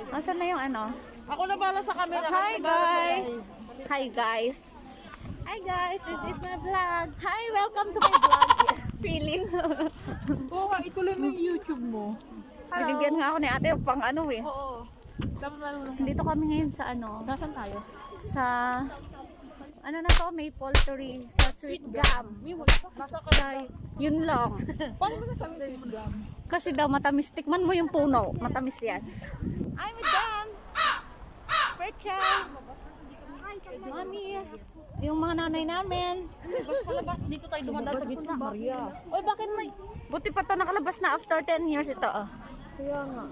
Asan na yung ano? Ako na bala sa camera. Hi guys! Hi guys! Hi guys, this is my vlog. Hi! Welcome to my vlog! Feeling. Oo nga, ituloy mo yung YouTube mo. Binigyan nga ako ni ate pang ano eh. Oo. Dapat malulong. Dito kami ngayon sa ano? Nasaan tayo? Sa... Ano na to? Maple tree. Sa sweet gum. Nasa Sa... Yun lang. Paano mo nasabi na yung gum? Kasi daw matamis. Tikman mo yung puno. Matamis yan. I'm with them. Percha. Mami. Yung mga nanay namin. Dito tayo dumadaan sa gitna. Maria. Oy, bakit may... Buti pa to nakalabas na after 10 years ito. Oh. Kaya nga.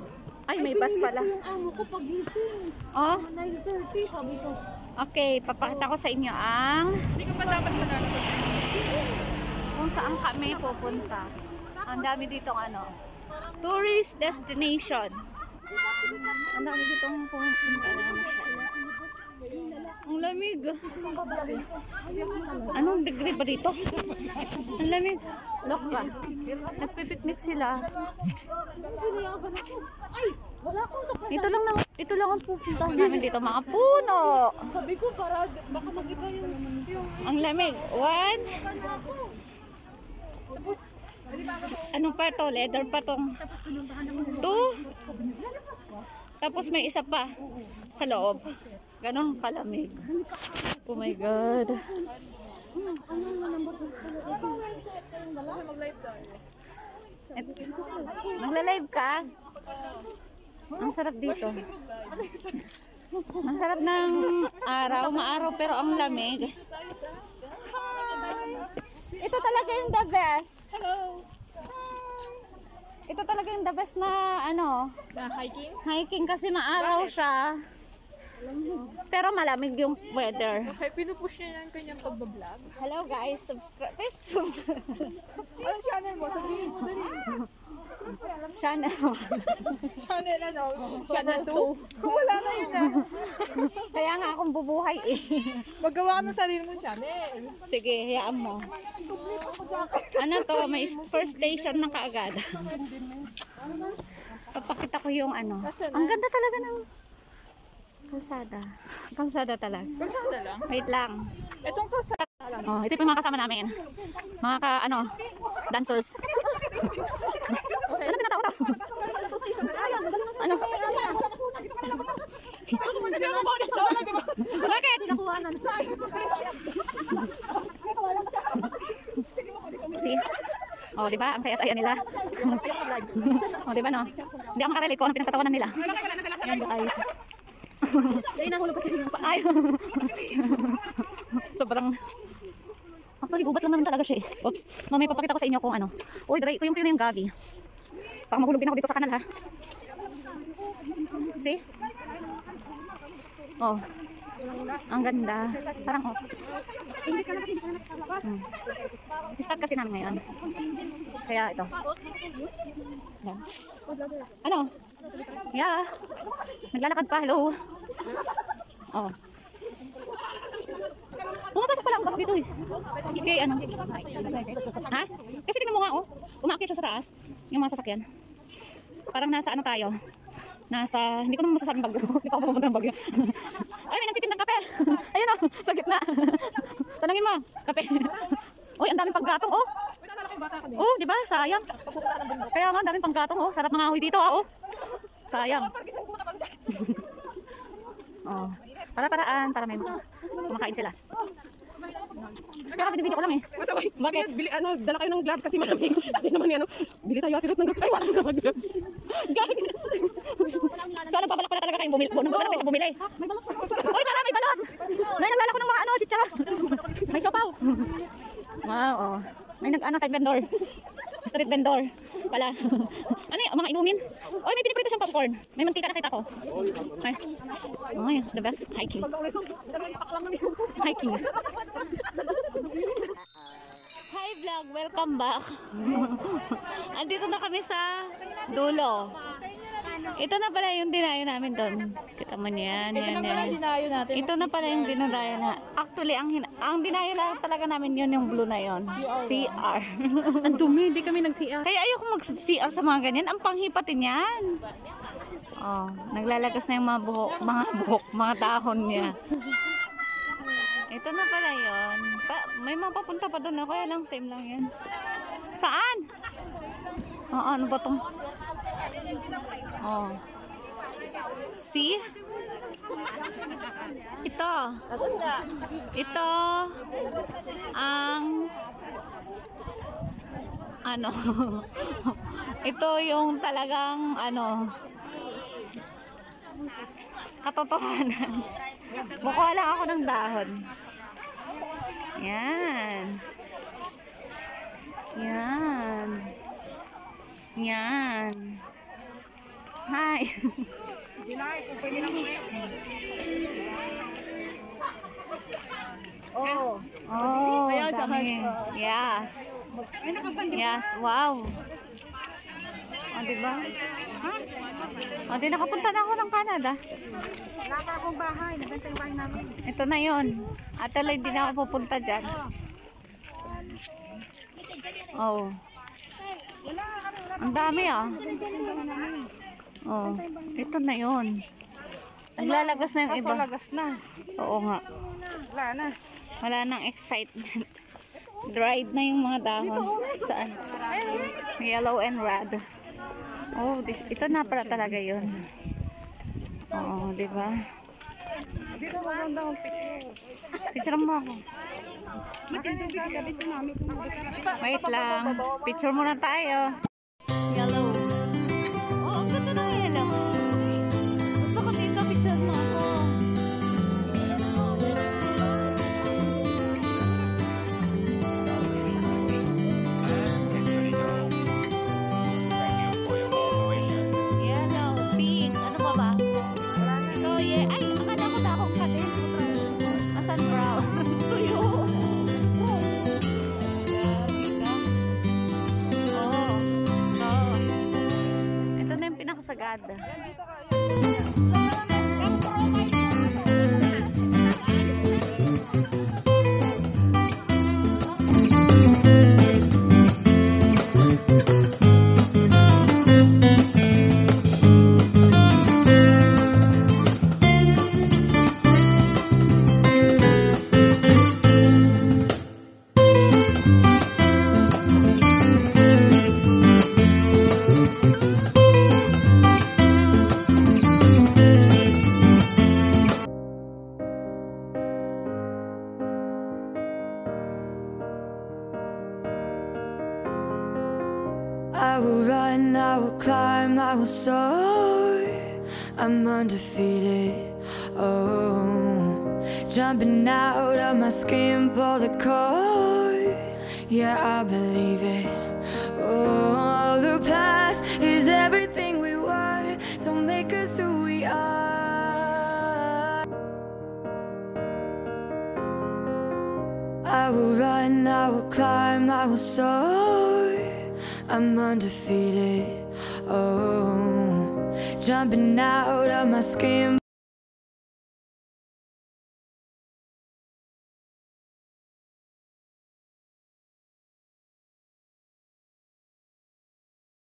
Ay, may bus pala. Yung amo ko pagising. Oh, 9:30, sabi ko. okay. Papakita ko sa inyo ang... Hindi ka pa dapat manalo. Kung saan kami pupunta. Ang dami ditong ano. Tourist destination. Ang dami ditong pupunta na ang lamig. Anong degree ba dito? Ang lamig. Look ka. Nagpipiknik sila. Ay, wala ko sa Ito lang ang pupuntahan namin dito. Mga puno. sabi ko para baka mag-iba yung Ang lamig. One. tapos Ano pa to? Leather pa tong. Two. Tapos may isa pa sa loob. Ganon kalamig. Oh my God. mag-live tayo. Magla-live ka? Ang sarap dito. Ang sarap ng araw. Maaraw pero ang lamig. Ito talaga yung the best. Hello. Ito talaga yung the best na ano, Na hiking? hiking kasi maaraw siya. Pero malamig yung weather. Okay, pinupush niya yung kanyang pagbablog. Hello guys, subscribe. Please subscribe. Anong channel mo? Sabihin mo, dali. Channel. Channel ano? Channel 2? Wala na yun ah. Kaya nga akong bubuhay eh. Magawa ka ng sarili mong channel. Sige, hayaan mo. Ano to, may first station na kaagad. Papakita ko yung ano. Ang ganda talaga ng kalsada. Kalsada talaga. Kalsada lang. Wait lang. Itong kalsada lang. Oh, ito yung mga kasama namin. Mga dancers. Ano pinatao to? Ano? Bakit? See? Oh, di ba? Ang saya-saya nila. Oh, di ba no? Hindi ako makarelate ko ano pinagtatawanan nila. Yan guys. Dahil nahulog kasi yung paa. Ay. Sobrang... Actually, gubat lang naman talaga siya eh. Oops. Mamaya papakita ko sa inyo kung ano. Uy, dry ko yung yung gabi. Baka mahulog din ako dito sa kanal ha. See? Oh. Ang ganda. Parang oh. Start kasi namin ngayon. Kaya ito. Yan. Ano? Yeah. Naglalakad pa. Hello. Oh. Pumapasok pa lang ako dito eh. Okay, ano? Ha? Kasi tingnan mo nga oh. Umakyat siya sa taas. Yung mga sasakyan. Parang nasa ano tayo. Nasa, hindi ko naman masasabing bagyo. Hindi pa ako pumunta ng bagyo. Ay, may nagtitindang kape. Ayun oh, sa gitna. Tanungin mo, kape. Uy, ang daming panggatong oh. Oh, di ba? Sayang. Kaya nga, ang daming panggatong oh. Sarap mga ahoy dito oh. Sayang. Oh. Para-paraan, para may kumakain sila. Pero video ko lang eh. Bakit? Bili, dala kayo ng gloves kasi malamig. Hindi naman yan. Bili tayo atirot ng gloves. Ay, wala naman gloves. Gag. So, nagpabalak pala talaga kayong bumili. Nagpabalak kayo sa bumili. Uy, tara, may balon. May naglalako ng mga chicha. May siopaw. Wow, oh. May side vendor. Street vendor pala. Ano yung mga inumin? Uy, may piniprito siyang popcorn. May mantika nakita ko. Ay. Ay, the best hiking. Hiking. Hi vlog, welcome back. Andito na kami sa dulo. Ito na pala yung dinayo namin doon. Kita mo niyan. Ito na pala dinayo natin. Ito na pala yung dinadayo na. Actually, ang dinayo lang talaga namin yun yung blue na yun. CR. Ang dumi, hindi kami nag-CR. Kaya ayoko mag-CR sa mga ganyan. Ang panghipatin yan. Oh, naglalagas na yung mga dahon niya. Ito na pala yun. May mapapunta pa doon na, kaya lang same lang yan. Saan? Ano ba itong? Oh. See? Ito. Ito ang ano ito yung talagang katotohanan. Bukuha lang ako ng dahon. Yan. Yan. Yan. Hi. Oh. Oh, dami. Yes. Yes, wow. O, diba? O, di nakapunta na ako ng Canada. Wala pa akong bahay. Nabenta yung bahay namin. Ito na yun. At alay, di na ako pupunta dyan. Oh. Ang dami ah. Oh, ito na yun. Naglalagas na yung iba. Lagas na. Oo nga. Wala na. Wala nang excitement. Dried na yung mga dahon. Saan? Yellow and red. Oh, ito na pala talaga yun. Oo, di ba? Dito maganda ang picture. Picture mo ako. Wait lang. Picture muna tayo. Yellow. Oh, ang ganda ng yellow. Gusto ko dito, picture mo ako. Yellow, pink. Ano pa ba? Ito, ay, akala ko dahon ka din. Asan brown? Tuyo. Ito na yung pinakasagada. I will run, I will climb, I will soar. I'm undefeated. Oh, jumping out of my skin, pull the cord. Yeah, I believe it. Oh, the past is everything we were. Don't make us who we are. I will run, I will climb, I will soar. I'm undefeated. Oh, jumping out of my skin,